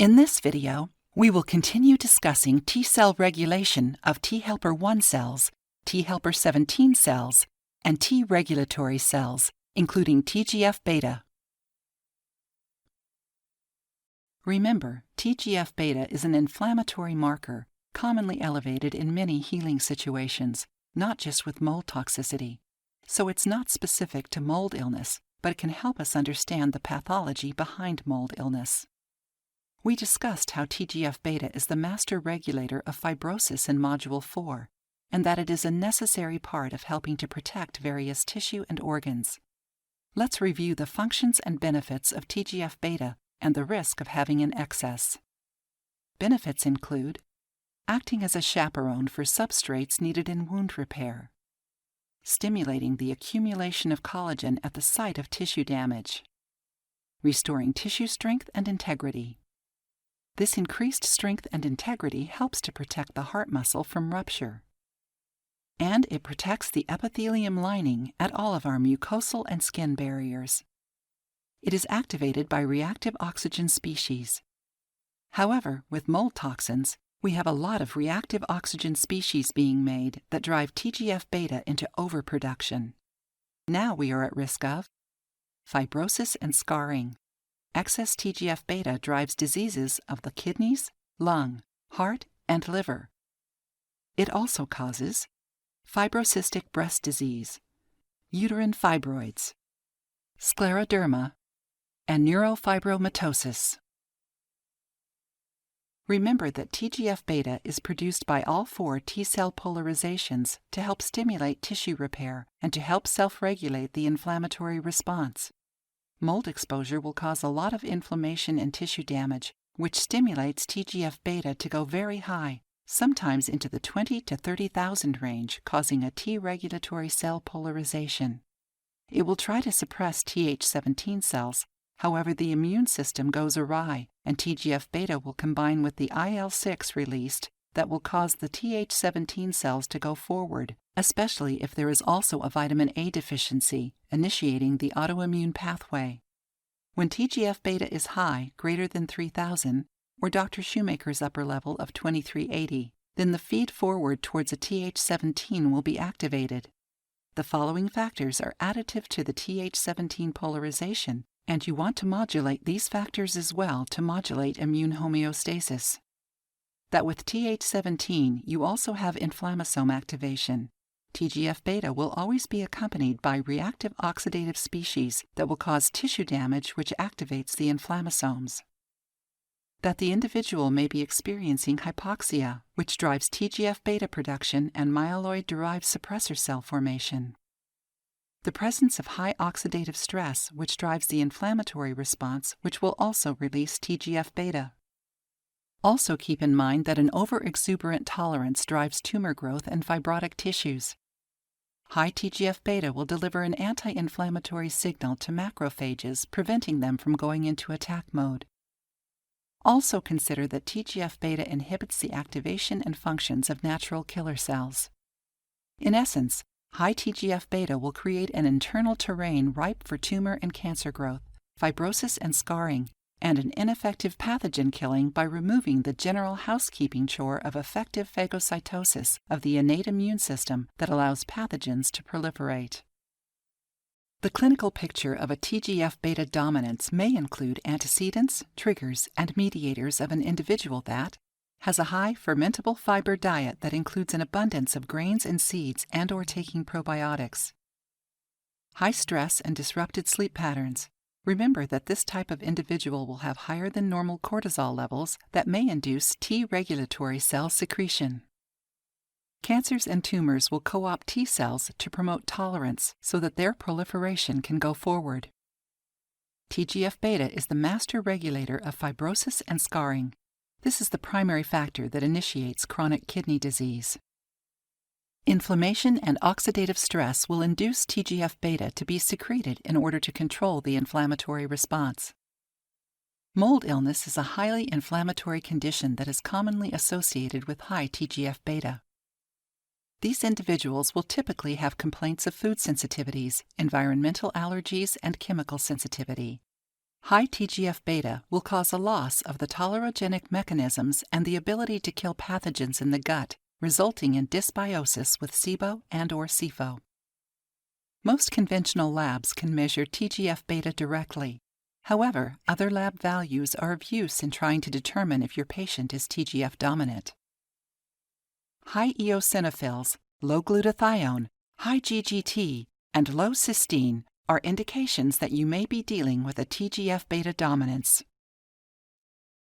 In this video, we will continue discussing T-cell regulation of T helper 1 cells, T helper 17 cells, and T regulatory cells, including TGF-Beta. Remember, TGF-Beta is an inflammatory marker commonly elevated in many healing situations, not just with mold toxicity. So it's not specific to mold illness, but it can help us understand the pathology behind mold illness. We discussed how TGF-Beta is the master regulator of fibrosis in Module 4, and that it is a necessary part of helping to protect various tissue and organs. Let's review the functions and benefits of TGF-Beta and the risk of having an excess. Benefits include acting as a chaperone for substrates needed in wound repair, stimulating the accumulation of collagen at the site of tissue damage, restoring tissue strength and integrity. This increased strength and integrity helps to protect the heart muscle from rupture. And it protects the epithelium lining at all of our mucosal and skin barriers. It is activated by reactive oxygen species. However, with mold toxins, we have a lot of reactive oxygen species being made that drive TGF-Beta into overproduction. Now we are at risk of fibrosis and scarring. Excess TGF-Beta drives diseases of the kidneys, lung, heart, and liver. It also causes fibrocystic breast disease, uterine fibroids, scleroderma, and neurofibromatosis. Remember that TGF-Beta is produced by all 4 T-cell polarizations to help stimulate tissue repair and to help self-regulate the inflammatory response. Mold exposure will cause a lot of inflammation and tissue damage, which stimulates TGF-Beta to go very high, sometimes into the 20 to 30,000 range, causing a T regulatory cell polarization. It will try to suppress TH17 cells. However, the immune system goes awry, and TGF-Beta will combine with the IL-6 released that will cause the TH17 cells to go forward, especially if there is also a vitamin A deficiency, initiating the autoimmune pathway. When TGF-Beta is high, greater than 3,000, or Dr. Shoemaker's upper level of 2380, then the feed forward towards a TH17 will be activated. The following factors are additive to the TH17 polarization, and you want to modulate these factors as well to modulate immune homeostasis. That with TH17, you also have inflammasome activation. TGF-Beta will always be accompanied by reactive oxidative species that will cause tissue damage which activates the inflammasomes. That the individual may be experiencing hypoxia, which drives TGF-Beta production and myeloid-derived suppressor cell formation. The presence of high oxidative stress, which drives the inflammatory response, which will also release TGF-Beta. Also keep in mind that an overexuberant tolerance drives tumor growth and fibrotic tissues. High TGF-Beta will deliver an anti-inflammatory signal to macrophages, preventing them from going into attack mode. Also consider that TGF-Beta inhibits the activation and functions of natural killer cells. In essence, high TGF-Beta will create an internal terrain ripe for tumor and cancer growth, fibrosis and scarring, and an ineffective pathogen killing by removing the general housekeeping chore of effective phagocytosis of the innate immune system that allows pathogens to proliferate. The clinical picture of a TGF-Beta dominance may include antecedents, triggers, and mediators of an individual that has a high fermentable fiber diet that includes an abundance of grains and seeds and/or taking probiotics. High stress and disrupted sleep patterns. Remember that this type of individual will have higher than normal cortisol levels that may induce T regulatory cell secretion. Cancers and tumors will co-opt T cells to promote tolerance so that their proliferation can go forward. TGF-Beta is the master regulator of fibrosis and scarring. This is the primary factor that initiates chronic kidney disease. Inflammation and oxidative stress will induce TGF-Beta to be secreted in order to control the inflammatory response. Mold illness is a highly inflammatory condition that is commonly associated with high TGF-Beta. These individuals will typically have complaints of food sensitivities, environmental allergies, and chemical sensitivity. High TGF-Beta will cause a loss of the tolerogenic mechanisms and the ability to kill pathogens in the gut, resulting in dysbiosis with SIBO and/or SIFO. Most conventional labs can measure TGF-Beta directly. However, other lab values are of use in trying to determine if your patient is TGF dominant. High eosinophils, low glutathione, high GGT, and low cysteine are indications that you may be dealing with a TGF-Beta dominance.